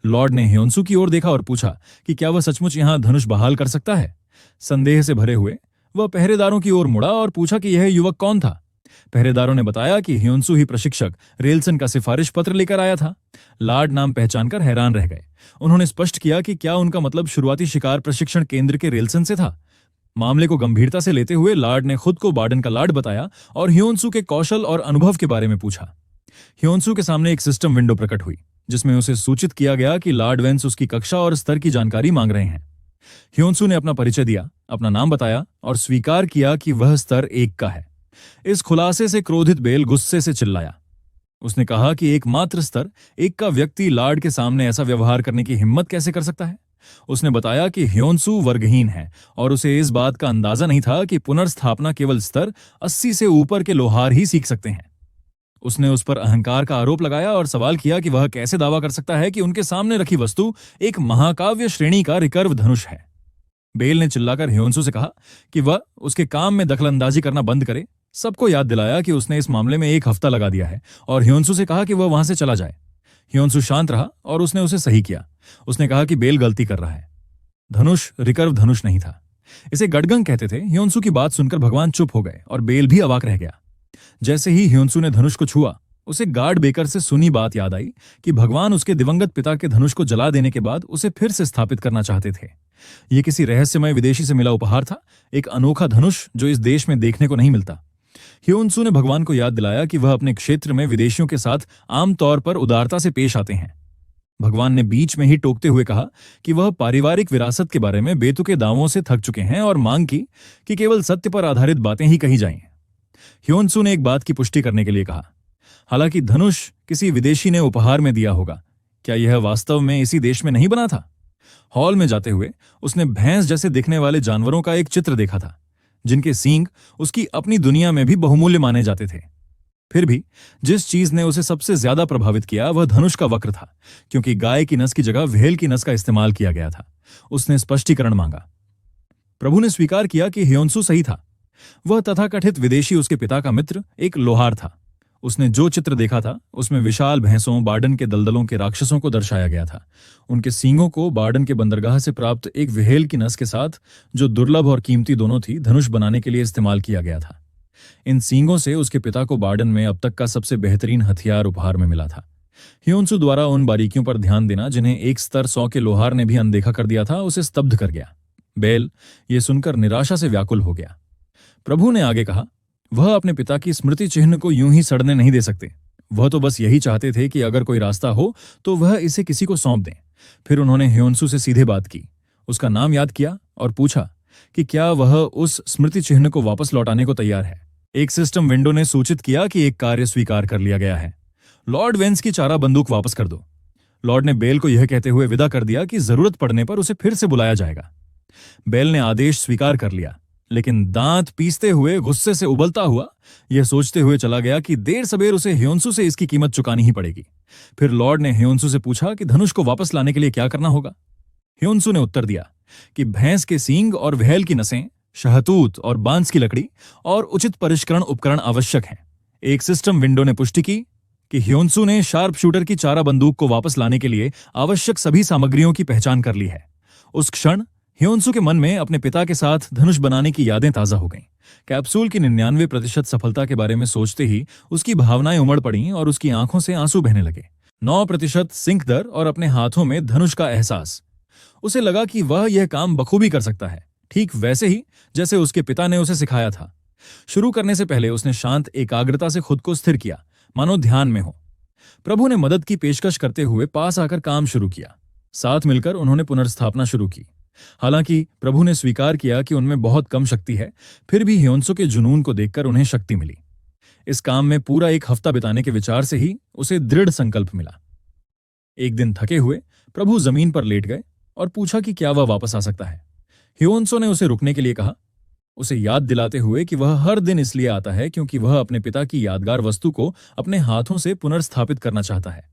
Lord ने ह्योन्सू की ओर देखा और पूछा कि क्या वह सचमुच यहाँ धनुष बहाल कर सकता है। संदेह से भरे हुए वह पहरेदारों की ओर मुड़ा और पूछा कि यह युवक कौन था। पहरेदारों ने बताया कि ह्योन्सू ही प्रशिक्षक रेलसन का सिफारिश पत्र लेकर आया था। लॉर्ड नाम पहचानकर हैरान रह गए। उन्होंने स्पष्ट किया कि क्या उनका मतलब शुरुआती शिकार प्रशिक्षण केंद्र के रेलसन से था। मामले को गंभीरता से लेते हुए लॉर्ड ने खुद को बार्डन का लॉर्ड बताया और ह्योन्सू के कौशल और अनुभव के बारे में पूछा। ह्योन्सू के सामने एक सिस्टम विंडो प्रकट हुई जिसमें उसे सूचित किया गया कि लॉर्ड वेंस उसकी कक्षा और स्तर की जानकारी मांग रहे हैं। ह्योन्सू ने अपना परिचय दिया, अपना नाम बताया और स्वीकार किया कि वह स्तर 1 का है। इस खुलासे से क्रोधित बेल गुस्से से चिल्लाया। उसने कहा कि एकमात्र स्तर 1 का व्यक्ति लॉर्ड के सामने ऐसा व्यवहार करने की हिम्मत कैसे कर सकता है। उसने बताया कि ह्योन्सू वर्गहीन है और उसे इस बात का अंदाजा नहीं था कि पुनर्स्थापना केवल स्तर 80 से ऊपर के लोहार ही सीख सकते हैं। उसने उस पर अहंकार का आरोप लगाया और सवाल किया कि वह कैसे दावा कर सकता है कि उनके सामने रखी वस्तु एक महाकाव्य श्रेणी का रिकर्व धनुष है। बेल ने चिल्लाकर ह्योन्सू से कहा कि वह उसके काम में दखलंदाजी करना बंद करे। सबको याद दिलाया कि उसने इस मामले में 1 हफ्ता लगा दिया है और ह्योन्सू से कहा कि वह वहां से चला जाए। ह्योन्सू शांत रहा और उसने उसे सही किया। उसने कहा कि बेल गलती कर रहा है। धनुष रिकर्व धनुष नहीं था, इसे गडगंग कहते थे। ह्योन्सू की बात सुनकर भगवान चुप हो गए और बेल भी अवाक रह गया। जैसे ही ह्योन्सू ने धनुष को छुआ, उसे गार्ड बेकर से सुनी बात याद आई कि भगवान उसके दिवंगत पिता के धनुष को जला देने के बाद उसे फिर से स्थापित करना चाहते थे। यह किसी रहस्यमय विदेशी से मिला उपहार था, एक अनोखा धनुष जो इस देश में देखने को नहीं मिलता। ह्योन्सू ने भगवान को याद दिलाया कि वह अपने क्षेत्र में विदेशियों के साथ आमतौर पर उदारता से पेश आते हैं। भगवान ने बीच में ही टोकते हुए कहा कि वह पारिवारिक विरासत के बारे में बेतुके दावों से थक चुके हैं और मांग की कि केवल सत्य पर आधारित बातें ही कही जाएं। ह्योन्सू ने एक बात की पुष्टि करने के लिए कहा, हालांकि धनुष किसी विदेशी ने उपहार में दिया होगा, क्या यह वास्तव में इसी देश में नहीं बना था? हॉल में जाते हुए उसने भैंस जैसे दिखने वाले जानवरों का एक चित्र देखा था जिनके सींग उसकी अपनी दुनिया में भी बहुमूल्य माने जाते थे। फिर भी जिस चीज ने उसे सबसे ज्यादा प्रभावित किया वह धनुष का वक्र था, क्योंकि गाय की नस की जगह व्हेल की नस का इस्तेमाल किया गया था। उसने स्पष्टीकरण मांगा। प्रभु ने स्वीकार किया कि ह्योन्सू सही था। वह तथाकथित विदेशी उसके पिता का मित्र एक लोहार था। उसने जो चित्र देखा था उसमें विशाल भैंसों, बार्डन के दलदलों के राक्षसों को दर्शाया गया था। उनके सींगों को बार्डन के बंदरगाह से प्राप्त एक व्हेल की नस के साथ, जो दुर्लभ और कीमती दोनों थी, धनुष बनाने के लिए इस्तेमाल किया गया था। इन सींगों से उसके पिता को बार्डन में अब तक का सबसे बेहतरीन हथियार उपहार में मिला था। ह्योन्सू द्वारा उन बारीकियों पर ध्यान देना जिन्हें एक स्तर 100 के लोहार ने भी अनदेखा कर दिया था, उसे स्तब्ध कर गया। बेल ये सुनकर निराशा से व्याकुल हो गया। प्रभु ने आगे कहा, वह अपने पिता की स्मृति चिन्ह को यूं ही सड़ने नहीं दे सकते। वह तो बस यही चाहते थे कि अगर कोई रास्ता हो तो वह इसे किसी को सौंप दें। फिर उन्होंने ह्योन्सू से सीधे बात की, उसका नाम याद किया और पूछा कि क्या वह उस स्मृति चिन्ह को वापस लौटाने को तैयार है। एक सिस्टम विंडो ने सूचित किया कि एक कार्य स्वीकार कर लिया गया है। लॉर्ड वेंस की चारा बंदूक वापस कर दो। लॉर्ड ने बेल को यह कहते हुए विदा कर दिया कि जरूरत पड़ने पर उसे फिर से बुलाया जाएगा। बेल ने आदेश स्वीकार कर लिया, लेकिन दांत पीसते हुए, गुस्से से उबलता हुआ, यह सोचते हुए चला गया कि देर सबेर उसे ह्योन्सू से इसकी कीमत चुकानी ही पड़ेगी। फिर लॉर्ड ने ह्योन्सू से पूछा कि धनुष को वापस लाने के लिए क्या करना होगा। ह्योन्सू ने उत्तर दिया कि भैंस के सींग और व्हेल की नसें, शहतूत और बांस की लकड़ी और उचित परिष्करण उपकरण आवश्यक हैं। एक सिस्टम विंडो ने पुष्टि की कि ह्योन्सू ने शार्प शूटर की चारा बंदूक को वापस लाने के लिए आवश्यक सभी सामग्रियों की पहचान कर ली है। उस क्षण ह्योन्सू के मन में अपने पिता के साथ धनुष बनाने की यादें ताजा हो गईं। कैप्सूल की 99% सफलता के बारे में सोचते ही उसकी भावनाएं उमड़ पड़ीं और उसकी आंखों से आंसू बहने लगे। 9% सिंक दर और अपने हाथों में धनुष का एहसास। उसे लगा कि वह यह काम बखूबी कर सकता है, ठीक वैसे ही जैसे उसके पिता ने उसे सिखाया था। शुरू करने से पहले उसने शांत एकाग्रता से खुद को स्थिर किया, मानो ध्यान में हो। प्रभु ने मदद की पेशकश करते हुए पास आकर काम शुरू किया। साथ मिलकर उन्होंने पुनर्स्थापना शुरू की। हालांकि प्रभु ने स्वीकार किया कि उनमें बहुत कम शक्ति है, फिर भी ह्योन्सू के जुनून को देखकर उन्हें शक्ति मिली। इस काम में पूरा 1 हफ्ता बिताने के विचार से ही उसे दृढ़ संकल्प मिला। एक दिन थके हुए प्रभु जमीन पर लेट गए और पूछा कि क्या वह वापस आ सकता है। ह्योन्सू ने उसे रुकने के लिए कहा, उसे याद दिलाते हुए कि वह हर दिन इसलिए आता है क्योंकि वह अपने पिता की यादगार वस्तु को अपने हाथों से पुनर्स्थापित करना चाहता है।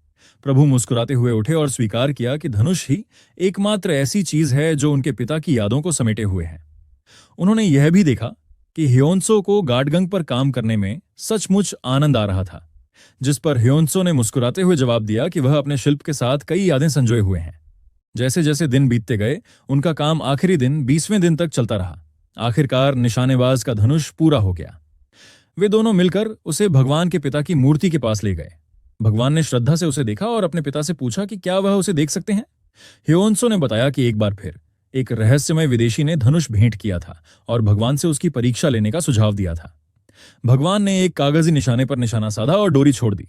प्रभु मुस्कुराते हुए उठे और स्वीकार किया कि धनुष ही एकमात्र ऐसी चीज है जो उनके पिता की यादों को समेटे हुए है। उन्होंने यह भी देखा कि ह्योन्सू को गाडगंग पर काम करने में सचमुच आनंद आ रहा था। जिस पर ह्योन्सो ने मुस्कुराते हुए जवाब दिया कि वह अपने शिल्प के साथ कई यादें संजोए हुए हैं। जैसे जैसे दिन बीतते गए, उनका काम आखिरी दिन 20वें दिन तक चलता रहा। आखिरकार निशानेबाज का धनुष पूरा हो गया। वे दोनों मिलकर उसे भगवान के पिता की मूर्ति के पास ले गए। भगवान ने श्रद्धा से उसे देखा और अपने पिता से पूछा कि क्या वह उसे देख सकते हैं। ह्योन्सो ने बताया कि एक बार फिर एक रहस्यमय विदेशी ने धनुष भेंट किया था और भगवान से उसकी परीक्षा लेने का सुझाव दिया था। भगवान ने एक कागजी निशाने पर निशाना साधा और डोरी छोड़ दी।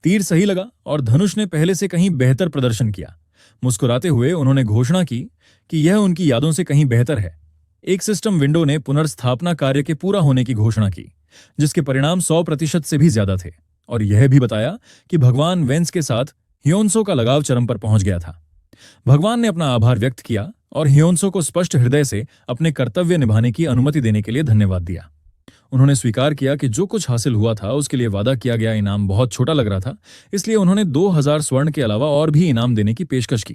तीर सही लगा और धनुष ने पहले से कहीं बेहतर प्रदर्शन किया। मुस्कुराते हुए उन्होंने घोषणा की कि यह उनकी यादों से कहीं बेहतर है। एक सिस्टम विंडो ने पुनर्स्थापना कार्य के पूरा होने की घोषणा की, जिसके परिणाम 100% से भी ज्यादा थे, और यह भी बताया कि भगवान वेंस के साथ ह्योन्सो का लगाव चरम पर पहुंच गया था। भगवान ने अपना आभार व्यक्त किया और ह्योन्सो को स्पष्ट हृदय से अपने कर्तव्य निभाने की अनुमति देने के लिए धन्यवाद दिया। उन्होंने स्वीकार किया कि जो कुछ हासिल हुआ था उसके लिए वादा किया गया इनाम बहुत छोटा लग रहा था, इसलिए उन्होंने 2000 स्वर्ण के अलावा और भी इनाम देने की पेशकश की।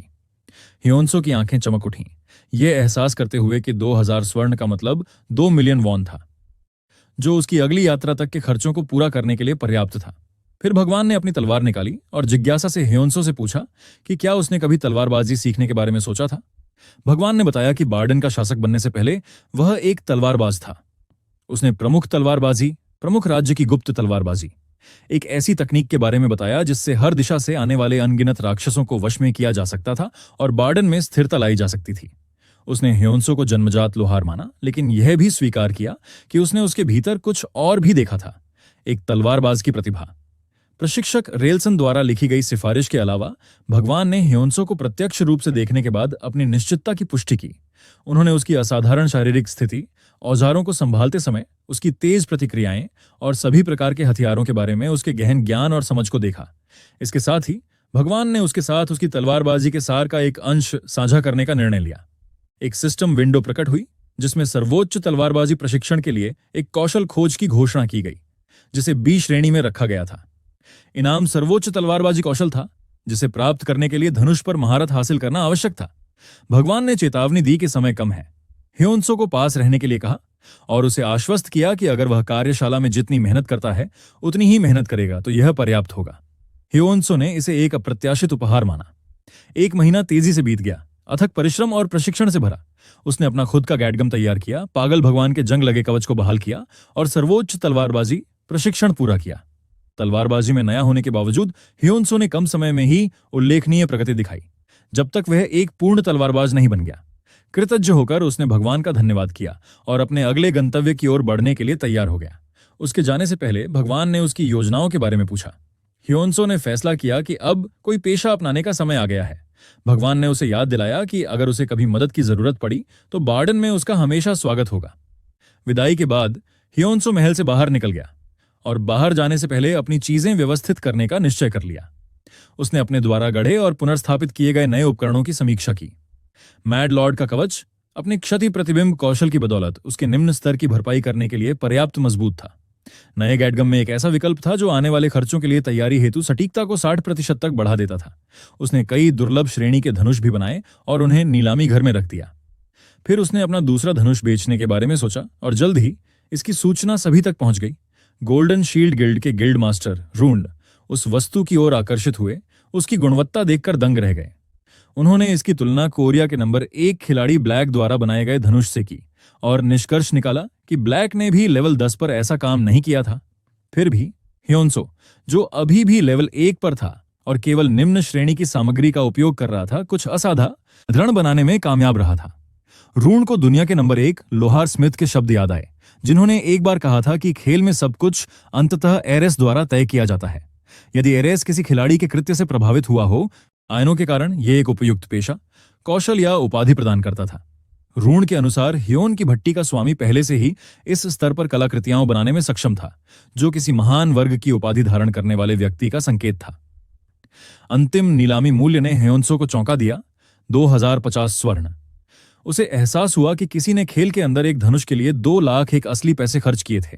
ह्योन्सो की आंखें चमक उठीं, यह एहसास करते हुए कि 2000 स्वर्ण का मतलब 2 मिलियन वॉन था, जो उसकी अगली यात्रा तक के खर्चों को पूरा करने के लिए पर्याप्त था। फिर भगवान ने अपनी तलवार निकाली और जिज्ञासा से ह्योन्सो से पूछा कि क्या उसने कभी तलवारबाजी सीखने के बारे में सोचा था। भगवान ने बताया कि बार्डन का शासक बनने से पहले वह एक तलवारबाज था। उसने प्रमुख तलवारबाजी, प्रमुख राज्य की गुप्त तलवारबाजी, एक ऐसी तकनीक के बारे में बताया जिससे हर दिशा से आने वाले अनगिनत राक्षसों को वश में किया जा सकता था और बार्डन में स्थिरता लाई जा सकती थी। उसने ह्योन्सो को जन्मजात लोहार माना, लेकिन यह भी स्वीकार किया कि उसने उसके भीतर कुछ और भी देखा था, एक तलवारबाज की प्रतिभा। प्रशिक्षक रेलसन द्वारा लिखी गई सिफारिश के अलावा भगवान ने ह्योन्सो को प्रत्यक्ष रूप से देखने के बाद अपनी निश्चितता की पुष्टि की। उन्होंने उसकी असाधारण शारीरिक स्थिति, औजारों को संभालते समय उसकी तेज प्रतिक्रियाएं और सभी प्रकार के हथियारों के बारे में उसके गहन ज्ञान और समझ को देखा। इसके साथ ही भगवान ने उसके साथ उसकी तलवारबाजी के सार का एक अंश साझा करने का निर्णय लिया। एक सिस्टम विंडो प्रकट हुई जिसमें सर्वोच्च तलवारबाजी प्रशिक्षण के लिए एक कौशल खोज की घोषणा की गई, जिसे बी श्रेणी में रखा गया था। इनाम सर्वोच्च तलवारबाजी कौशल था, जिसे प्राप्त करने के लिए धनुष पर महारत हासिल करना आवश्यक था। भगवान ने चेतावनी दी कि समय कम है, ह्योन्सो को पास रहने के लिए कहा और उसे आश्वस्त किया कि अगर वह कार्यशाला में जितनी मेहनत करता है उतनी ही मेहनत करेगा तो यह पर्याप्त होगा। ह्योन्सो ने इसे एक अप्रत्याशित उपहार माना। 1 महीना तेजी से बीत गया, अथक परिश्रम और प्रशिक्षण से भरा। उसने अपना खुद का गैडगम तैयार किया, पागल भगवान के जंग लगे कवच को बहाल किया और सर्वोच्च तलवारबाजी प्रशिक्षण पूरा किया। तलवारबाजी में नया होने के बावजूद ह्योन्सो ने कम समय में ही उल्लेखनीय प्रगति दिखाई, जब तक वह एक पूर्ण तलवारबाज नहीं बन गया। कृतज्ञ होकर उसने भगवान का धन्यवाद किया और अपने अगले गंतव्य की ओर बढ़ने के लिए तैयार हो गया। उसके जाने से पहले भगवान ने उसकी योजनाओं के बारे में पूछा। ह्योन्सो ने फैसला किया कि अब कोई पेशा अपनाने का समय आ गया है। भगवान ने उसे याद दिलाया कि अगर उसे कभी मदद की जरूरत पड़ी तो बार्डन में उसका हमेशा स्वागत होगा। विदाई के बाद ह्योन्सो महल से बाहर निकल गया और बाहर जाने से पहले अपनी चीजें व्यवस्थित करने का निश्चय कर लिया। उसने अपने द्वारा गढ़े और पुनर्स्थापित किए गए नए उपकरणों की समीक्षा की। मैड लॉर्ड का कवच अपने क्षति प्रतिबिंब कौशल की बदौलत उसके निम्न स्तर की भरपाई करने के लिए पर्याप्त मजबूत था। नए गैडगम में एक ऐसा विकल्प था जो आने वाले खर्चों के लिए तैयारी हेतु सटीकता को 60% तक बढ़ा देता था। उसने कई दुर्लभ श्रेणी के धनुष भी बनाए और उन्हें नीलामी घर में रख दिया। फिर उसने अपना दूसरा धनुष बेचने के बारे में सोचा और जल्द ही इसकी सूचना सभी तक पहुंच गई। गोल्डन शील्ड गिल्ड के गिल्ड मास्टर रूंड उस वस्तु की ओर आकर्षित हुए, उसकी गुणवत्ता देखकर दंग रह गए। उन्होंने इसकी तुलना कोरिया के नंबर 1 खिलाड़ी ब्लैक द्वारा बनाए गए धनुष से की और निष्कर्ष निकाला कि ब्लैक ने भी लेवल 10 पर ऐसा काम नहीं किया था। फिर भी ह्योन्सो, जो अभी भी लेवल 1 पर था और केवल निम्न श्रेणी की सामग्री का उपयोग कर रहा था, कुछ असाधारण बनाने में कामयाब रहा था। रूण को दुनिया के नंबर 1 लोहार स्मिथ के शब्द याद आए, जिन्होंने एक बार कहा था कि खेल में सब कुछ अंततः एरेस द्वारा तय किया जाता है। यदि एरेस किसी खिलाड़ी के कृत्य से प्रभावित हुआ हो, आयनों के कारण यह एक उपयुक्त पेशा, कौशल या उपाधि प्रदान करता था। रूण के अनुसार ह्योन की भट्टी का स्वामी पहले से ही इस स्तर पर कलाकृतियां बनाने में सक्षम था, जो किसी महान वर्ग की उपाधि धारण करने वाले व्यक्ति का संकेत था। अंतिम नीलामी मूल्य ने ह्योन्सो को चौंका दिया, 2050 स्वर्ण। उसे एहसास हुआ कि किसी ने खेल के अंदर एक धनुष के लिए 2 लाख एक असली पैसे खर्च किए थे।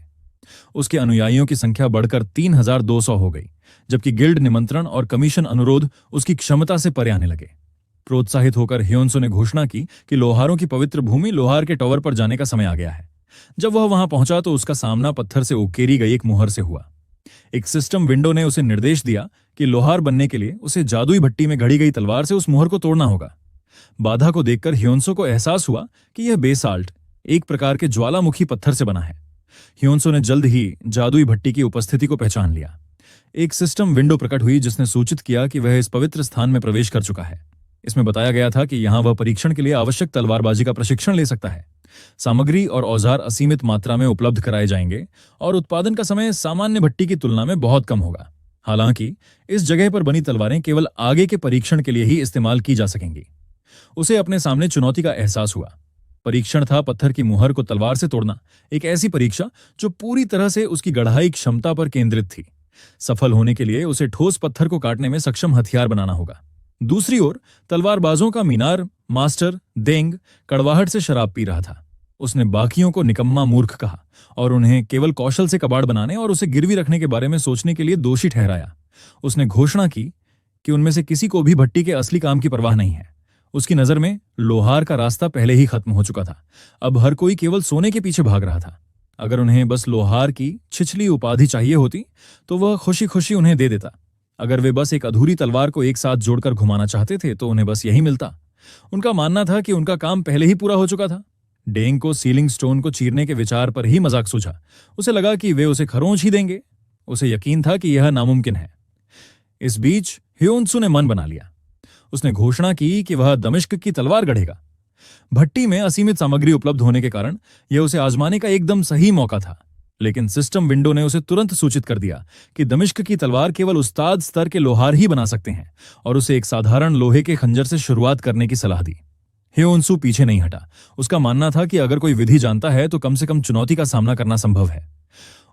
उसके अनुयायियों की संख्या बढ़कर 3200 हो गई, जबकि गिल्ड निमंत्रण और कमीशन अनुरोध उसकी क्षमता से परे आने लगे। प्रोत्साहित होकर ह्योन्सो ने घोषणा की कि लोहारों की पवित्र भूमि लोहार के टावर पर जाने का समय आ गया है। जब वह वहां पहुंचा तो उसका सामना पत्थर से उकेरी गई एक मुहर से हुआ। एक सिस्टम विंडो ने उसे निर्देश दिया कि लोहार बनने के लिए उसे जादुई भट्टी में गढ़ी गई तलवार से उस मुहर को तोड़ना होगा। बाधा को देखकर ह्योन्सो को एहसास हुआ कि यह बेसाल्ट, एक प्रकार के ज्वालामुखी पत्थर से बना है। ह्योन्सो ने जल्द ही जादुई भट्टी की उपस्थिति को पहचान लिया। एक सिस्टम विंडो प्रकट हुई जिसने सूचित किया कि वह इस पवित्र स्थान में प्रवेश कर चुका है। इसमें बताया गया था कि यहां वह परीक्षण के लिए आवश्यक तलवारबाजी का प्रशिक्षण ले सकता है। सामग्री और औजार असीमित मात्रा में उपलब्ध कराए जाएंगे और उत्पादन का समय सामान्य भट्टी की तुलना में बहुत कम होगा। हालांकि इस जगह पर बनी तलवारें केवल आगे के परीक्षण के लिए ही इस्तेमाल की जा सकेंगी। उसे अपने सामने चुनौती का एहसास हुआ। परीक्षण था पत्थर की मुहर को तलवार से तोड़ना, एक ऐसी परीक्षा जो पूरी तरह से उसकी गढ़ाई क्षमता पर केंद्रित थी। सफल होने के लिए उसे ठोस पत्थर को काटने में सक्षम हथियार बनाना होगा। दूसरी ओर तलवारबाजों का मीनार मास्टर देंग कड़वाहट से शराब पी रहा था। उसने बाकियों को निकम्मा मूर्ख कहा और उन्हें केवल कौशल से कबाड़ बनाने और उसे गिरवी रखने के बारे में सोचने के लिए दोषी ठहराया। उसने घोषणा की कि उनमें से किसी को भी भट्टी के असली काम की परवाह नहीं है। उसकी नजर में लोहार का रास्ता पहले ही खत्म हो चुका था। अब हर कोई केवल सोने के पीछे भाग रहा था। अगर उन्हें बस लोहार की छिछली उपाधि चाहिए होती तो वह खुशी खुशी उन्हें दे देता। अगर वे बस एक अधूरी तलवार को एक साथ जोड़कर घुमाना चाहते थे तो उन्हें बस यही मिलता। उनका मानना था कि उनका काम पहले ही पूरा हो चुका था। डेंग को सीलिंग स्टोन को चीरने के विचार पर ही मजाक सूझा। उसे लगा कि वे उसे खरोंच ही देंगे। उसे यकीन था कि यह नामुमकिन है। इस बीच ह्योन्सु ने मन बना लिया। उसने घोषणा की कि वह दमिश्क की तलवार गढ़ेगा। भट्टी में असीमित सामग्री उपलब्ध होने के कारण यह उसे आजमाने का एकदम सही मौका था। लेकिन सिस्टम विंडो ने उसे तुरंत सूचित कर दिया कि दमिश्क की तलवार केवल उस्ताद स्तर के लोहार ही बना सकते हैं और उसे एक साधारण लोहे के खंजर से शुरुआत करने की सलाह दी। ह्योन्सु पीछे नहीं हटा। उसका मानना था कि अगर कोई विधि जानता है तो कम से कम चुनौती का सामना करना संभव है।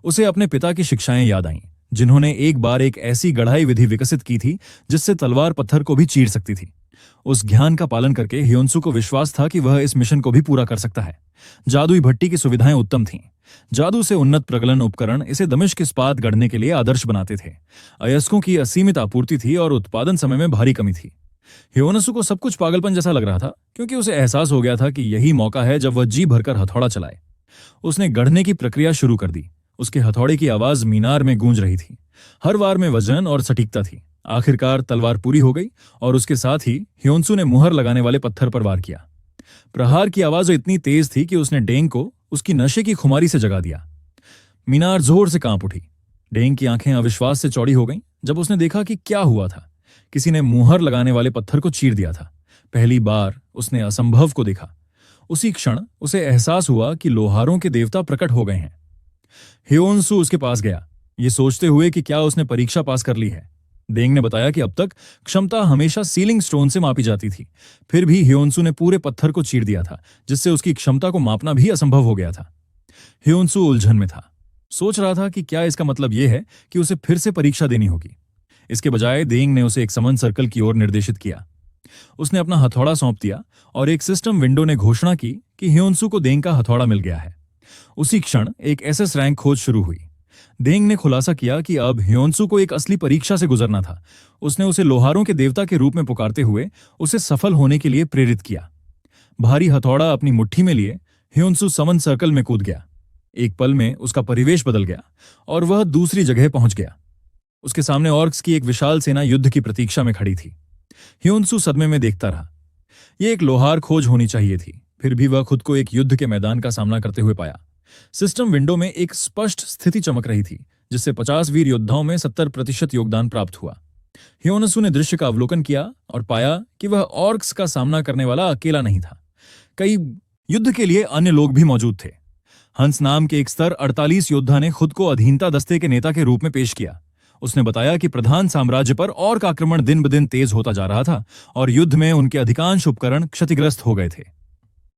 उसे अपने पिता की शिक्षाएं याद आईं, जिन्होंने एक बार एक ऐसी गढ़ाई विधि विकसित की थी जिससे तलवार पत्थर को भी चीर सकती थी। उस ज्ञान का पालन करके ह्योन्सु को विश्वास था कि वह इस मिशन को भी पूरा कर सकता है। जादुई भट्टी की सुविधाएं उत्तम थीं। जादू से उन्नत प्रगलन उपकरण इसे दमिश्क इस्पात गढ़ने के लिए आदर्श बनाते थे। अयस्कों की असीमित आपूर्ति थी और उत्पादन समय में भारी कमी थी। ह्योन्सु को सब कुछ पागलपन जैसा लग रहा था, क्योंकि उसे एहसास हो गया था कि यही मौका है जब वह जी भरकर हथौड़ा चलाए। उसने गढ़ने की प्रक्रिया शुरू कर दी। उसके हथौड़े की आवाज मीनार में गूंज रही थी। हर वार में वजन और सटीकता थी। आखिरकार तलवार पूरी हो गई और उसके साथ ही ह्योन्सु ने मुहर लगाने वाले पत्थर पर वार किया। प्रहार की आवाज इतनी तेज थी कि उसने डेंग को उसकी नशे की खुमारी से जगा दिया। मीनार जोर से कांप उठी। डेंग की आंखें अविश्वास से चौड़ी हो गईं जब उसने देखा कि क्या हुआ था। किसी ने मुहर लगाने वाले पत्थर को चीर दिया था। पहली बार उसने असंभव को देखा। उसी क्षण उसे एहसास हुआ कि लोहारों के देवता प्रकट हो गए हैं। ह्योन्सु उसके पास गया, ये सोचते हुए कि क्या उसने परीक्षा पास कर ली है। डेंग ने बताया कि अब तक क्षमता हमेशा सीलिंग स्टोन से मापी जाती थी। फिर भी ह्योन्सु ने पूरे पत्थर को चीर दिया था, जिससे उसकी क्षमता को मापना भी असंभव हो गया था। ह्योन्सु उलझन में था। सोच रहा था कि क्या इसका मतलब यह है कि उसे फिर से परीक्षा देनी होगी। इसके बजाय डेंग ने उसे एक समन सर्कल की ओर निर्देशित किया। उसने अपना हथौड़ा सौंप दिया और एक सिस्टम विंडो ने घोषणा की कि ह्योन्सु को डेंग का हथौड़ा मिल गया है। उसी क्षण एक एसएस रैंक खोज शुरू हुई। डेंग ने खुलासा किया कि अब ह्योन्सु को एक असली परीक्षा से गुजरना था। उसने उसे लोहारों के देवता के रूप में पुकारते हुए उसे सफल होने के लिए प्रेरित किया। भारी हथौड़ा अपनी मुट्ठी में लिए ह्योन्सु समन सर्कल में कूद गया। एक पल में उसका परिवेश बदल गया और वह दूसरी जगह पहुंच गया। उसके सामने ऑर्क्स की एक विशाल सेना युद्ध की प्रतीक्षा में खड़ी थी। ह्योन्सु सदमे में देखता रहा। यह एक लोहार खोज होनी चाहिए थी, फिर भी वह खुद को एक युद्ध के मैदान का सामना करते हुए पाया। सिस्टम विंडो में एक स्पष्ट स्थिति चमक रही थी, जिससे 50 वीर योद्धाओं में 70% योगदान प्राप्त हुआ। ह्योन्सु ने दृश्य का अवलोकन किया और पाया कि वह ऑर्क्स का सामना करने वाला अकेला नहीं था। कई युद्ध के लिए अन्य लोग भी मौजूद थे। हंस नाम के एक स्तर 48 योद्धा ने खुद को अधीनता दस्ते के नेता के रूप में पेश किया। उसने बताया कि प्रधान साम्राज्य पर ऑर्क आक्रमण दिन ब दिन तेज होता जा रहा था और युद्ध में उनके अधिकांश उपकरण क्षतिग्रस्त हो गए थे।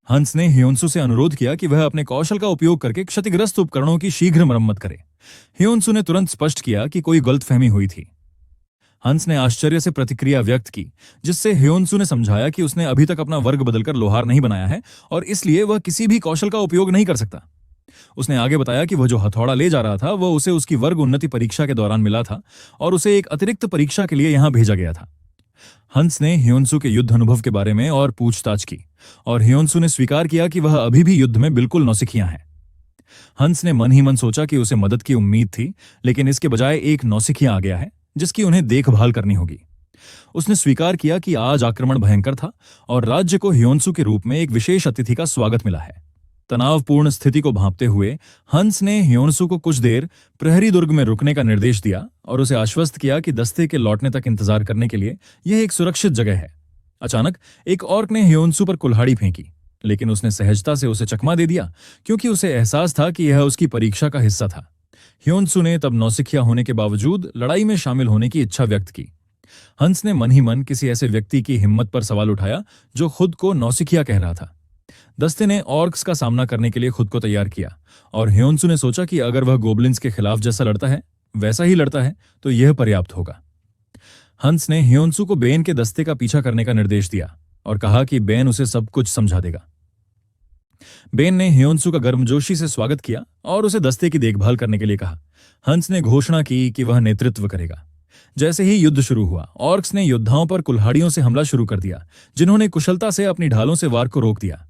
हंस ने ह्योन्सु से अनुरोध किया कि वह अपने कौशल का उपयोग करके क्षतिग्रस्त उपकरणों की शीघ्र मरम्मत करे। ह्योन्सु ने तुरंत स्पष्ट किया कि कोई गलतफहमी हुई थी। हंस ने आश्चर्य से प्रतिक्रिया व्यक्त की, जिससे ह्योन्सु ने समझाया कि उसने अभी तक अपना वर्ग बदलकर लोहार नहीं बनाया है और इसलिए वह किसी भी कौशल का उपयोग नहीं कर सकता। उसने आगे बताया कि वह जो हथौड़ा ले जा रहा था वह उसे उसकी वर्ग उन्नति परीक्षा के दौरान मिला था और उसे एक अतिरिक्त परीक्षा के लिए यहां भेजा गया था। हंस ने ह्योन्सु के युद्ध अनुभव के बारे में और पूछताछ की और ह्योन्सु ने स्वीकार किया कि वह अभी भी युद्ध में बिल्कुल नौसिखिया है। हंस ने मन ही मन सोचा कि उसे मदद की उम्मीद थी, लेकिन इसके बजाय एक नौसिखिया आ गया है जिसकी उन्हें देखभाल करनी होगी। उसने स्वीकार किया कि आज आक्रमण भयंकर था और राज्य को ह्योन्सू के रूप में एक विशेष अतिथि का स्वागत मिला है। तनावपूर्ण स्थिति को भांपते हुए हंस ने ह्योन्सू को कुछ देर प्रहरी दुर्ग में रुकने का निर्देश दिया और उसे आश्वस्त किया कि दस्ते के लौटने तक इंतजार करने के लिए यह एक सुरक्षित जगह है। अचानक एक ऑर्क ने ह्योन्सू पर कुल्हाड़ी फेंकी, लेकिन उसने सहजता से उसे चकमा दे दिया क्योंकि उसे एहसास था कि यह उसकी परीक्षा का हिस्सा था। ह्योन्सू ने तब नौसिखिया होने के बावजूद लड़ाई में शामिल होने की इच्छा व्यक्त की। हंस ने मन ही मन किसी ऐसे व्यक्ति की हिम्मत पर सवाल उठाया जो खुद को नौसिखिया कह रहा था। दस्ते ने ऑर्क्स का सामना करने के लिए खुद को तैयार किया और ह्योन्सू ने सोचा कि अगर वह गोब्लिन्स के खिलाफ जैसा लड़ता है वैसा ही लड़ता है तो यह पर्याप्त होगा। हंस ने ह्योन्सू को बेन के दस्ते का पीछा करने का निर्देश दिया और कहा कि बेन उसे सब कुछ समझा देगा। बेन ने ह्योन्सू का गर्मजोशी से स्वागत किया और उसे दस्ते की देखभाल करने के लिए कहा। हंस ने घोषणा की कि वह नेतृत्व करेगा। जैसे ही युद्ध शुरू हुआ, ऑर्क्स ने योद्धाओं पर कुल्हाड़ियों से हमला शुरू कर दिया, जिन्होंने कुशलता से अपनी ढालों से वार को रोक दिया।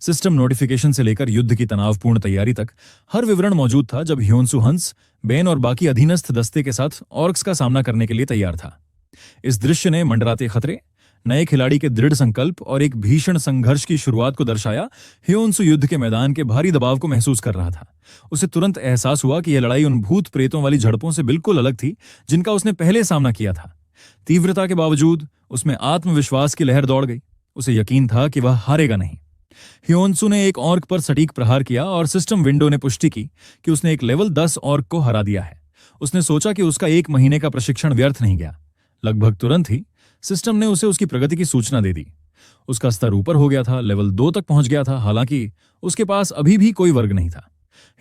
सिस्टम नोटिफिकेशन से लेकर युद्ध की तनावपूर्ण तैयारी तक हर विवरण मौजूद था जब ह्योन्सू हंस, बेन और बाकी अधीनस्थ दस्ते के साथ ऑर्क्स का सामना करने के लिए तैयार था। इस दृश्य ने मंडराते खतरे, नए खिलाड़ी के दृढ़ संकल्प और एक भीषण संघर्ष की शुरुआत को दर्शाया। ह्योन्सू युद्ध के मैदान के भारी दबाव को महसूस कर रहा था। उसे तुरंत एहसास हुआ कि यह लड़ाई उन भूत प्रेतों वाली झड़पों से बिल्कुल अलग थी जिनका उसने पहले सामना किया था। तीव्रता के बावजूद उसमें आत्मविश्वास की लहर दौड़ गई। उसे यकीन था कि वह हारेगा नहीं। ह्योन्सू ने एक ऑर्क पर सटीक प्रहार किया और सिस्टम विंडो ने पुष्टि की कि उसने एक लेवल 10 ऑर्क को हरा दिया है। उसने सोचा कि उसका 1 महीने का प्रशिक्षण व्यर्थ नहीं गया। लगभग तुरंत ही सिस्टम ने उसे उसकी प्रगति की सूचना दे दी। उसका स्तर ऊपर हो गया था, लेवल 2 तक पहुंच गया था, हालांकि उसके पास अभी भी कोई वर्ग नहीं था।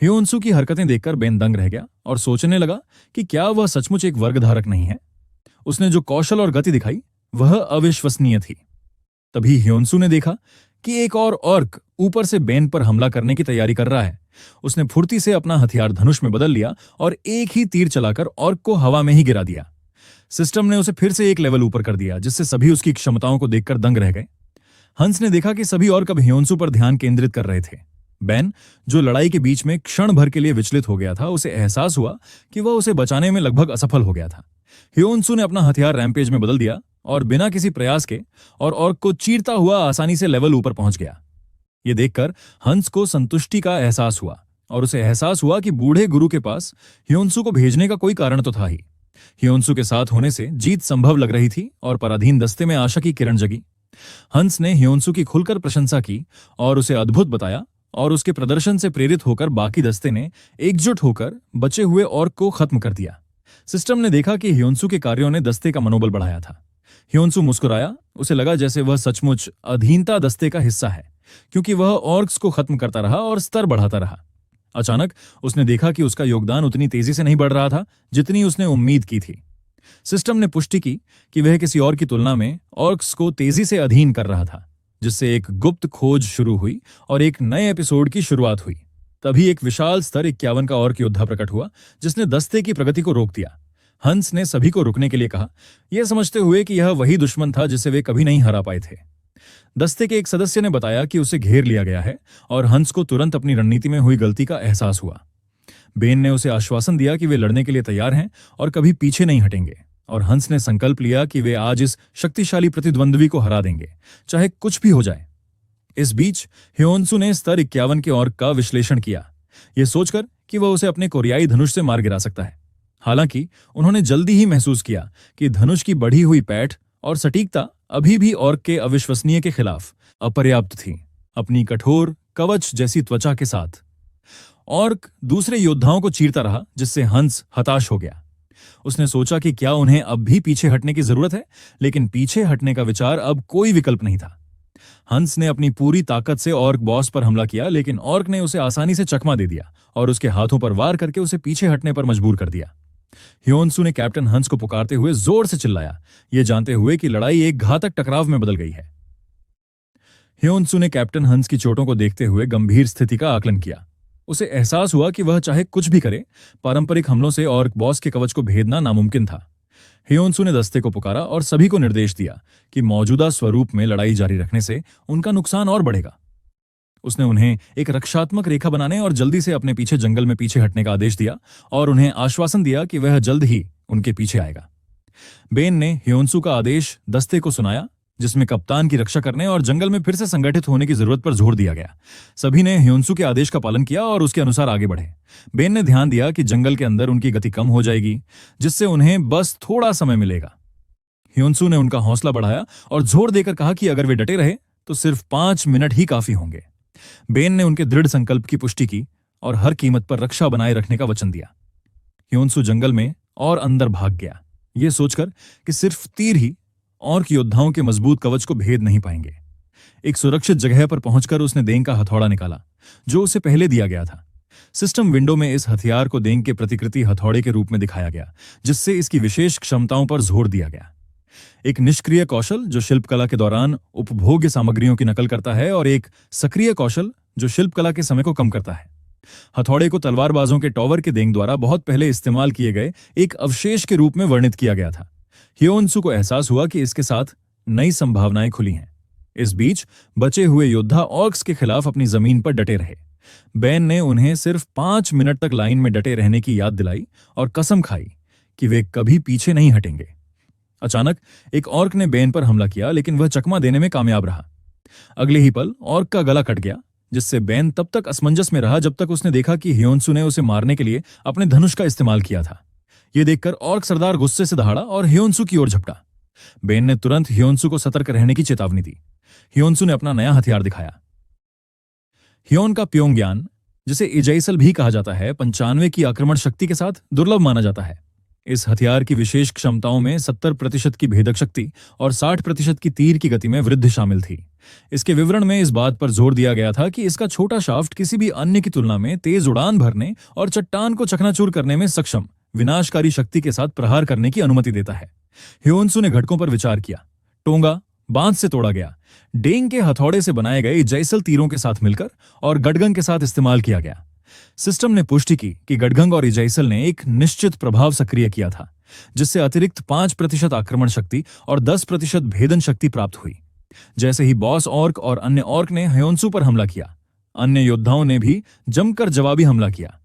ह्योन्सू की हरकतें देखकर बेन दंग रह गया और सोचने लगा कि क्या वह सचमुच एक वर्गधारक नहीं है। उसने जो कौशल और गति दिखाई वह अविश्वसनीय थी। तभी ह्योन्सू ने देखा कि एक और ऑर्क ऊपर से बेन पर हमला करने की तैयारी कर रहा है। उसने फुर्ती से अपना हथियार धनुष में बदल लिया और एक ही तीर चलाकर ऑर्क को हवा में ही गिरा दिया। सिस्टम ने उसे फिर से एक लेवल ऊपर कर दिया, जिससे सभी उसकी क्षमताओं को देखकर दंग रह गए। हंस ने देखा कि सभी ऑर्क अब ह्योन्सू पर ध्यान केंद्रित कर रहे थे। बेन, जो लड़ाई के बीच में क्षण भर के लिए विचलित हो गया था, उसे एहसास हुआ कि वह उसे बचाने में लगभग असफल हो गया था। ह्योन्सू ने अपना हथियार रैम्पेज में बदल दिया और बिना किसी प्रयास के और ऑर्क को चीरता हुआ आसानी से लेवल ऊपर पहुंच गया। यह देखकर हंस को संतुष्टि का एहसास हुआ और उसे एहसास हुआ कि बूढ़े गुरु के पास ह्योन्सू को भेजने का कोई कारण तो था ही। ह्योन्सू के साथ होने से जीत संभव लग रही थी और पराधीन दस्ते में आशा की किरण जगी। हंस ने ह्योन्सू की खुलकर प्रशंसा की और उसे अद्भुत बताया और उसके प्रदर्शन से प्रेरित होकर बाकी दस्ते ने एकजुट होकर बचे हुए ऑर्क को खत्म कर दिया। सिस्टम ने देखा कि ह्योन्सू के कार्यों ने दस्ते का मनोबल बढ़ाया था। ह्योन्सू मुस्कुराया। उसे लगा जैसे वह सचमुच अधीनता दस्ते का हिस्सा है, क्योंकि वह ऑर्क्स को खत्म करता रहा और स्तर बढ़ाता रहा। अचानक उसने देखा कि उसका योगदान उतनी तेजी से नहीं बढ़ रहा था जितनी उसने उम्मीद की थी। सिस्टम ने पुष्टि की कि वह किसी और की तुलना में ऑर्क्स को तेजी से अधीन कर रहा था, जिससे एक गुप्त खोज शुरू हुई और एक नए एपिसोड की शुरुआत हुई। तभी एक विशाल स्तर 51 का ऑर्क योद्धा प्रकट हुआ, जिसने दस्ते की प्रगति को रोक दिया। हंस ने सभी को रुकने के लिए कहा, यह समझते हुए कि यह वही दुश्मन था जिसे वे कभी नहीं हरा पाए थे। दस्ते के एक सदस्य ने बताया कि उसे घेर लिया गया है और हंस को तुरंत अपनी रणनीति में हुई गलती का एहसास हुआ। बेन ने उसे आश्वासन दिया कि वे लड़ने के लिए तैयार हैं और कभी पीछे नहीं हटेंगे, और हंस ने संकल्प लिया कि वे आज इस शक्तिशाली प्रतिद्वंद्वी को हरा देंगे, चाहे कुछ भी हो जाए। इस बीच ह्योन्सू ने स्तर 51 के ऑर्क का विश्लेषण किया, यह सोचकर कि वह उसे अपने कोरियाई धनुष से मार गिरा सकता है। हालांकि उन्होंने जल्दी ही महसूस किया कि धनुष की बढ़ी हुई पैठ और सटीकता अभी भी ऑर्क के अविश्वसनीय के खिलाफ अपर्याप्त थी, अपनी कठोर कवच जैसी त्वचा के साथ। ऑर्क दूसरे योद्धाओं को चीरता रहा, जिससे हंस हताश हो गया। उसने सोचा कि क्या उन्हें अब भी पीछे हटने की जरूरत है, लेकिन पीछे हटने का विचार अब कोई विकल्प नहीं था। हंस ने अपनी पूरी ताकत से ऑर्क बॉस पर हमला किया, लेकिन ऑर्क ने उसे आसानी से चकमा दे दिया और उसके हाथों पर वार करके उसे पीछे हटने पर मजबूर कर दिया। ह्योन्सू ने कैप्टन हंस को पुकारते हुए जोर से चिल्लाया, यह जानते हुए कि लड़ाई एक घातक टकराव में बदल गई है। ह्योन्सू ने कैप्टन हंस की चोटों को देखते हुए गंभीर स्थिति का आकलन किया। उसे एहसास हुआ कि वह चाहे कुछ भी करे, पारंपरिक हमलों से ऑर्क बॉस के कवच को भेदना नामुमकिन था। ह्योन्सू ने दस्ते को पुकारा और सभी को निर्देश दिया कि मौजूदा स्वरूप में लड़ाई जारी रखने से उनका नुकसान और बढ़ेगा। उसने उन्हें एक रक्षात्मक रेखा बनाने और जल्दी से अपने पीछे जंगल में पीछे हटने का आदेश दिया और उन्हें आश्वासन दिया कि वह जल्द ही उनके पीछे आएगा। बेन ने ह्योन्सू का आदेश दस्ते को सुनाया, जिसमें कप्तान की रक्षा करने और जंगल में फिर से संगठित होने की जरूरत पर जोर दिया गया। सभी ने ह्योन्सू के आदेश का पालन किया और उसके अनुसार आगे बढ़े। बेन ने ध्यान दिया कि जंगल के अंदर उनकी गति कम हो जाएगी, जिससे उन्हें बस थोड़ा समय मिलेगा। ह्योन्सू ने उनका हौसला बढ़ाया और जोर देकर कहा कि अगर वे डटे रहे तो सिर्फ 5 मिनट ही काफी होंगे। बेन ने उनके दृढ़ संकल्प की पुष्टि की और हर कीमत पर रक्षा बनाए रखने का वचन दिया। ह्योन्सू जंगल में और अंदर भाग गया, यह सोचकर कि सिर्फ तीर ही ऑर्क योद्धाओं के मजबूत कवच को भेद नहीं पाएंगे। एक सुरक्षित जगह पर पहुंचकर उसने देंग का हथौड़ा निकाला, जो उसे पहले दिया गया था। सिस्टम विंडो में इस हथियार को देंग के प्रतिकृति हथौड़े के रूप में दिखाया गया, जिससे इसकी विशेष क्षमताओं पर जोर दिया गया। एक निष्क्रिय कौशल जो शिल्पकला के दौरान उपभोग्य सामग्रियों की नकल करता है, और एक सक्रिय कौशल जो शिल्पकला के समय को कम करता है। हथौड़े को तलवारबाजों के टॉवर के देंग द्वारा बहुत पहले इस्तेमाल किए गए एक अवशेष के रूप में वर्णित किया गया था। ह्योन्सू को एहसास हुआ कि इसके साथ नई संभावनाएं खुली हैं। इस बीच बचे हुए योद्धा ऑर्क्स के खिलाफ अपनी जमीन पर डटे रहे। बेन ने उन्हें सिर्फ 5 मिनट तक लाइन में डटे रहने की याद दिलाई और कसम खाई कि वे कभी पीछे नहीं हटेंगे। अचानक एक ऑर्क ने बेन पर हमला किया, लेकिन वह चकमा देने में कामयाब रहा। अगले ही पल ऑर्क का गला कट गया, जिससे बेन तब तक असमंजस में रहा जब तक उसने देखा कि ह्योन्सू ने उसे मारने के लिए अपने धनुष का इस्तेमाल किया था। यह देखकर ऑर्क सरदार गुस्से से दहाड़ा और ह्योन्सू की ओर झपटा। बेन ने तुरंत ह्योन्सू को सतर्क रहने की चेतावनी दी। ह्योन्सू ने अपना नया हथियार दिखाया। ह्योन का प्योंगयान, जिसे इजैसल भी कहा जाता है, 95 की आक्रमण शक्ति के साथ दुर्लभ माना जाता है। इस हथियार की विशेष क्षमताओं में 70% की भेदक शक्ति और 60% की तीर की गति में वृद्धि शामिल थी। इसके विवरण में इस बात पर जोर दिया गया था कि इसका छोटा शाफ्ट किसी भी अन्य की तुलना में तेज उड़ान भरने और चट्टान को चकनाचूर करने में सक्षम विनाशकारी शक्ति के साथ प्रहार करने की अनुमति देता है। ह्योन्सू ने घटकों पर विचार किया। टोंगा बांध से तोड़ा गया, डेंग के हथौड़े से बनाए गए इजैसल तीरों के साथ मिलकर और गडगंग के साथ इस्तेमाल किया गया। सिस्टम ने पुष्टि की कि गडगंग और इजैसल ने एक निश्चित प्रभाव सक्रिय किया था, जिससे अतिरिक्त 5% आक्रमण शक्ति और 10% भेदन शक्ति प्राप्त हुई। जैसे ही बॉस ऑर्क और अन्य ऑर्क ने ह्योन्सू पर हमला किया, अन्य योद्धाओं ने भी जमकर जवाबी हमला किया।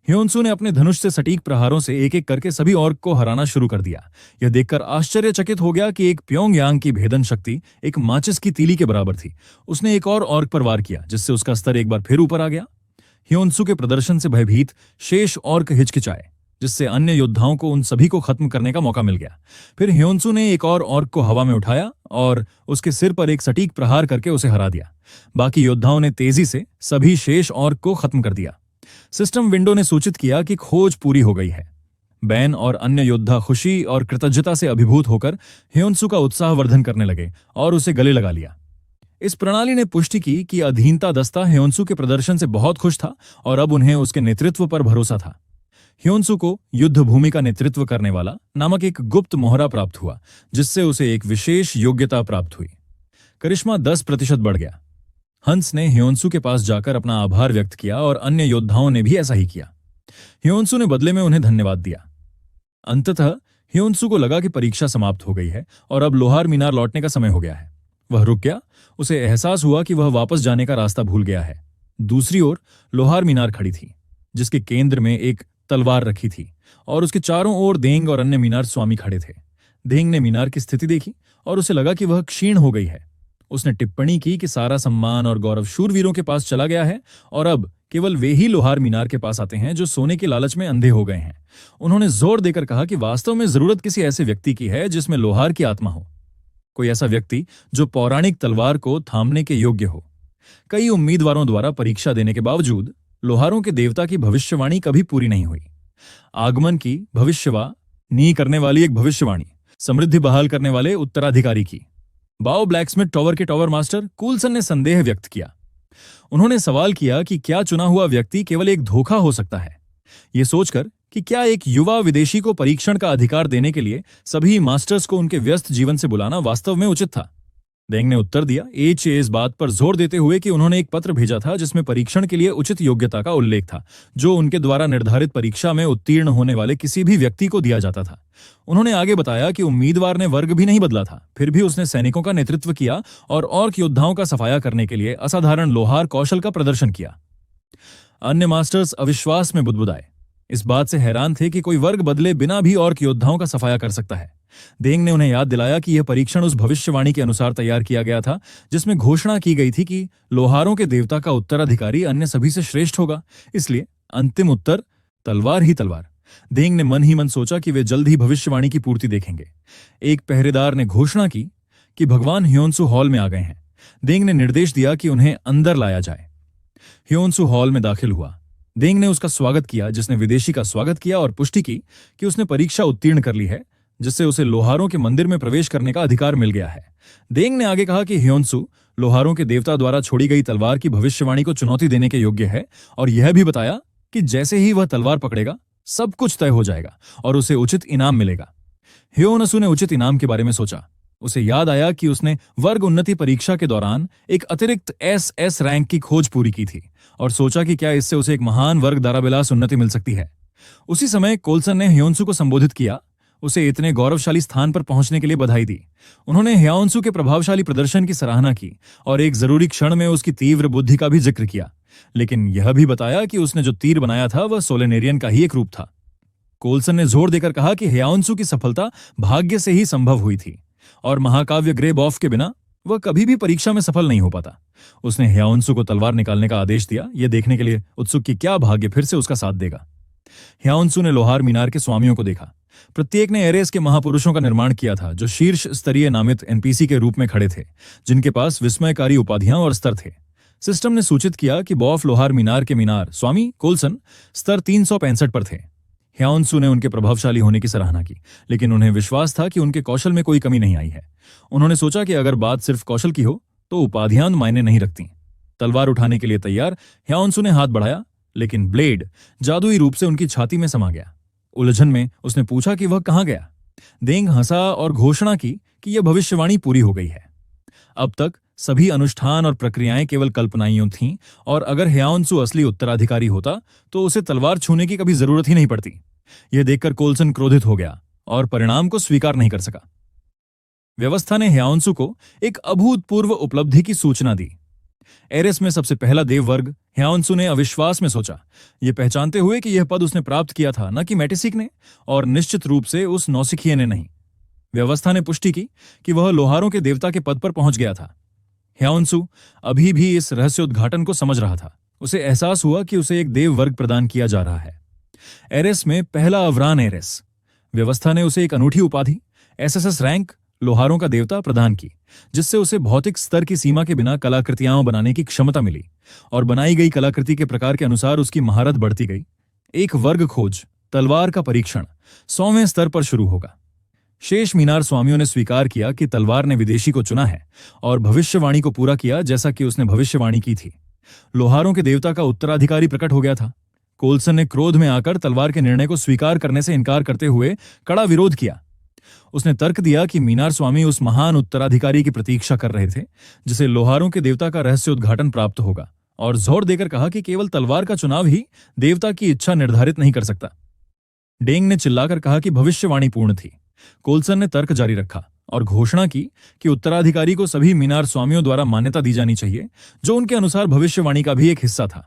ह्योन्सू ने अपने धनुष से सटीक प्रहारों से एक एक करके सभी ऑर्क को हराना शुरू कर दिया। यह देखकर आश्चर्यचकित हो गया कि एक प्योंगयांग की भेदन शक्ति एक माचिस की तीली के बराबर थी। उसने एक और ऑर्क पर वार किया, जिससे उसका स्तर एक बार फिर ऊपर आ गया। ह्योन्सू के प्रदर्शन से भयभीत शेष ऑर्क हिचकिचाए, जिससे अन्य योद्धाओं को उन सभी को खत्म करने का मौका मिल गया। फिर ह्योन्सू ने एक और ऑर्क को हवा में उठाया और उसके सिर पर एक सटीक प्रहार करके उसे हरा दिया। बाकी योद्धाओं ने तेजी से सभी शेष ऑर्क को खत्म कर दिया। सिस्टम विंडो ने सूचित किया कि खोज पूरी हो गई है। बेन और अन्य योद्धा खुशी और कृतज्ञता से अभिभूत होकर ह्योन्सू का उत्साहवर्धन करने लगे और उसे गले लगा लिया। इस प्रणाली ने पुष्टि की कि अधीनता दस्ता ह्योन्सू के प्रदर्शन से बहुत खुश था और अब उन्हें उसके नेतृत्व पर भरोसा था। ह्योन्सू को युद्ध भूमि का नेतृत्व करने वाला नामक एक गुप्त मोहरा प्राप्त हुआ, जिससे उसे एक विशेष योग्यता प्राप्त हुई। करिश्मा 10% बढ़ गया। हंस ने ह्योन्सू के पास जाकर अपना आभार व्यक्त किया और अन्य योद्धाओं ने भी ऐसा ही किया। ह्योन्सू ने बदले में उन्हें धन्यवाद दिया। अंततः ह्योन्सू को लगा कि परीक्षा समाप्त हो गई है और अब लोहार मीनार लौटने का समय हो गया है। वह रुक गया। उसे एहसास हुआ कि वह वापस जाने का रास्ता भूल गया है। दूसरी ओर लोहार मीनार खड़ी थी, जिसके केंद्र में एक तलवार रखी थी और उसके चारों ओर देंग और अन्य मीनार स्वामी खड़े थे। देंग ने मीनार की स्थिति देखी और उसे लगा कि वह क्षीण हो गई है। उसने टिप्पणी की कि सारा सम्मान और गौरव शूरवीरों के पास चला गया है और अब केवल वे ही लोहार मीनार के पास आते हैं जो सोने के लालच में अंधे हो गए हैं। उन्होंने जोर देकर कहा कि वास्तव में जरूरत किसी ऐसे व्यक्ति की है जिसमें लोहार की आत्मा हो, कोई ऐसा व्यक्ति जो पौराणिक तलवार को थामने के योग्य हो। कई उम्मीदवारों द्वारा परीक्षा देने के बावजूद लोहारों के देवता की भविष्यवाणी कभी पूरी नहीं हुई। आगमन की भविष्यवाणी करने वाली एक भविष्यवाणी, समृद्धि बहाल करने वाले उत्तराधिकारी की। बाओ ब्लैकस्मिथ टॉवर के टॉवर मास्टर कूलसन ने संदेह व्यक्त किया। उन्होंने सवाल किया कि क्या चुना हुआ व्यक्ति केवल एक धोखा हो सकता है, यह सोचकर कि क्या एक युवा विदेशी को परीक्षण का अधिकार देने के लिए सभी मास्टर्स को उनके व्यस्त जीवन से बुलाना वास्तव में उचित था। देंग ने उत्तर दिया, एचे इस बात पर जोर देते हुए कि उन्होंने एक पत्र भेजा था जिसमें परीक्षण के लिए उचित योग्यता का उल्लेख था, जो उनके द्वारा निर्धारित परीक्षा में उत्तीर्ण होने वाले किसी भी व्यक्ति को दिया जाता था। उन्होंने आगे बताया कि उम्मीदवार ने वर्ग भी नहीं बदला था, फिर भी उसने सैनिकों का नेतृत्व किया और ऑर्क योद्धाओं का सफाया करने के लिए असाधारण लोहार कौशल का प्रदर्शन किया। अन्य मास्टर्स अविश्वास में बुदबुदाए, इस बात से हैरान थे कि कोई वर्ग बदले बिना भी ऑर्क योद्धाओं का सफाया कर सकता है। देंग ने उन्हें याद दिलाया कि यह परीक्षण उस भविष्यवाणी के अनुसार तैयार किया गया था जिसमें घोषणा की गई थी कि लोहारों के देवता का उत्तराधिकारी अन्य सभी से श्रेष्ठ होगा, इसलिए अंतिम उत्तर तलवार ही तलवार। देंग ने मन ही मन सोचा कि वे जल्द ही भविष्यवाणी की पूर्ति देखेंगे। एक पहरेदार ने घोषणा की कि भगवान ह्योन्सू हॉल में आ गए हैं। देंग ने निर्देश दिया कि उन्हें अंदर लाया जाए। ह्योन्सू हॉल में दाखिल हुआ। देंग ने उसका स्वागत किया, जिसने विदेशी का स्वागत किया और पुष्टि की कि उसने परीक्षा उत्तीर्ण कर ली है, जिससे उसे लोहारों के मंदिर में प्रवेश करने का अधिकार मिल गया है। देंग ने आगे कहा कि ह्योन्सू लोहारों के देवता द्वारा छोड़ी गई तलवार की भविष्यवाणी को चुनौती देने के योग्य है, और यह भी बताया कि जैसे ही वह तलवार पकड़ेगा सब कुछ तय हो जाएगा और उसे उचित इनाम मिलेगा। ह्योन्सू ने उचित इनाम के बारे में सोचा। उसे याद आया कि उसने वर्ग उन्नति परीक्षा के दौरान एक अतिरिक्त एस रैंक की खोज पूरी की थी और सोचा कि क्या इससे उसे एक महान वर्ग दाराबिलास उन्नति मिल सकती है। उसी समय कोल्सन ने ह्योन्सू को संबोधित किया, उसे इतने गौरवशाली स्थान पर पहुंचने के लिए बधाई दी। उन्होंने ह्योन्सू के प्रभावशाली प्रदर्शन की सराहना की और एक जरूरी क्षण में उसकी तीव्र बुद्धि का भी जिक्र किया, लेकिन यह भी बताया कि उसने जो तीर बनाया था वह सोलेनेरियन का ही एक रूप था। कोल्सन ने जोर देकर कहा कि ह्योन्सू की सफलता भाग्य से ही संभव हुई थी और महाकाव्य ग्रे बॉफ के बिना वह कभी भी परीक्षा में सफल नहीं हो पाता। उसने ह्योन्सू को तलवार निकालने का आदेश दिया, यह देखने के लिए उत्सुक कि क्या भाग्य फिर से उसका साथ देगा। ह्योन्सू ने लोहार मीनार के स्वामियों को देखा। प्रत्येक ने एरेस के महापुरुषों का निर्माण किया था, जो शीर्ष स्तरीय नामित एनपीसी के रूप में खड़े थे, जिनके पास विस्मयकारी उपाधियां और स्तर थे। सिस्टम ने सूचित किया कि बॉफ लोहार मीनार के मीनार स्वामी कोल्सन स्तर 365 पर थे। ह्योन्सू ने उनके प्रभावशाली होने की सराहना की, लेकिन उन्हें विश्वास था कि उनके कौशल में कोई कमी नहीं आई है। उन्होंने सोचा कि अगर बात सिर्फ कौशल की हो तो उपाधियां मायने नहीं रखती। तलवार उठाने के लिए तैयार ह्योन्सू ने हाथ बढ़ाया, लेकिन ब्लेड जादुई रूप से उनकी छाती में समा गया। उलझन में उसने पूछा कि वह कहां गया। देंग हंसा और घोषणा की कि यह भविष्यवाणी पूरी हो गई है। अब तक सभी अनुष्ठान और प्रक्रियाएं केवल कल्पनाइयों थीं, और अगर ह्योन्सू असली उत्तराधिकारी होता तो उसे तलवार छूने की कभी जरूरत ही नहीं पड़ती। यह देखकर कोल्सन क्रोधित हो गया और परिणाम को स्वीकार नहीं कर सका। व्यवस्था ने ह्योन्सू को एक अभूतपूर्व उपलब्धि की सूचना दी। एरेस में सबसे पहला देव वर्ग ह्योन्सू ने अविश्वास में सोचा, यह पहचानते हुए कि यह पद उसने प्राप्त किया था न कि मैटिसिक ने, और निश्चित रूप से उस नौसिखिए ने नहीं। व्यवस्था ने पुष्टि की कि वह लोहारों के देवता के पद पर पहुंच गया था। ह्योन्सू अभी भी इस रहस्योद्घाटन को समझ रहा था। उसे एहसास हुआ कि उसे एक देव वर्ग प्रदान किया जा रहा है। एरेस में पहला अवरान एरेस। व्यवस्था ने उसे एक अनूठी उपाधि एसएसएस रैंक लोहारों का देवता प्रदान की, जिससे उसे भौतिक स्तर की सीमा के बिना कलाकृतियां बनाने की क्षमता मिली, और बनाई गई कलाकृति के प्रकार के अनुसार उसकी महारत बढ़ती गई। एक वर्ग खोज तलवार का परीक्षण 100वें स्तर पर शुरू होगा। शेष मीनार स्वामियों ने स्वीकार किया कि तलवार ने विदेशी को चुना है और भविष्यवाणी को पूरा किया जैसा कि उसने भविष्यवाणी की थी। लोहारों के देवता का उत्तराधिकारी प्रकट हो गया था। कोल्सन ने क्रोध में आकर तलवार के निर्णय को स्वीकार करने से इनकार करते हुए कड़ा विरोध किया। उसने तर्क दिया कि मीनार स्वामी उस महान उत्तराधिकारी की प्रतीक्षा कर रहे थे जिसे लोहारों के देवता का रहस्योद्घाटन प्राप्त होगा, और जोर देकर कहा कि केवल तलवार का चुनाव ही देवता की इच्छा निर्धारित नहीं कर सकता। डेंग ने चिल्लाकर कहा कि भविष्यवाणी पूर्ण थी। कोल्सन ने तर्क जारी रखा और घोषणा की कि उत्तराधिकारी को सभी मीनार स्वामियों द्वारा मान्यता दी जानी चाहिए, जो उनके अनुसार भविष्यवाणी का भी एक हिस्सा था।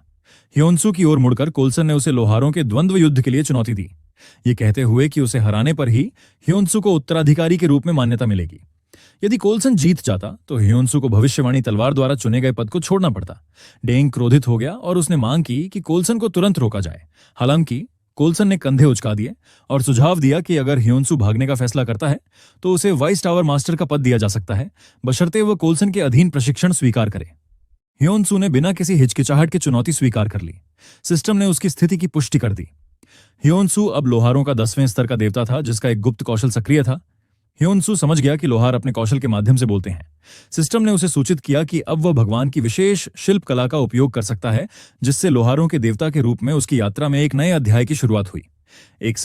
ह्योन्सू की ओर मुड़कर कोल्सन ने उसे लोहारों के द्वंद्व युद्ध के लिए चुनौती दी, ये कहते हुए कि उसे हराने पर ही ह्योन्सू को उत्तराधिकारी के रूप में मान्यता मिलेगी। यदि कोल्सन जीत जाता तो ह्योन्सू को भविष्यवाणी तलवार द्वारा चुने गए पद को छोड़ना पड़ता। डेंग क्रोधित हो गया और उसने मांग की कि कोल्सन को तुरंत रोका जाए। हालांकि कोल्सन ने कंधे उचका दिए और सुझाव दिया कि अगर ह्योन्सू भागने का फैसला करता है तो उसे वाइस टावर मास्टर का पद दिया जा सकता है, बशर्ते वह कोल्सन के अधीन प्रशिक्षण स्वीकार करे। ह्योन्सू ने बिना किसी हिचकिचाहट की चुनौती स्वीकार कर ली। सिस्टम ने उसकी स्थिति की पुष्टि कर दी। ह्योन्सू अब लोहारों का 10वें स्तर का देवता था, जिसका एक गुप्त कौशल सक्रिय था। ह्योन्सू समझ गया कि लोहार अपने कौशल के माध्यम से बोलते हैं। सिस्टम ने उसे सूचित किया कि अब वह भगवान की विशेष शिल्प कला का उपयोग कर सकता है, जिससे लोहारों के देवता के रूप में उसकी यात्रा में एक नए अध्याय की शुरुआत हुई। एक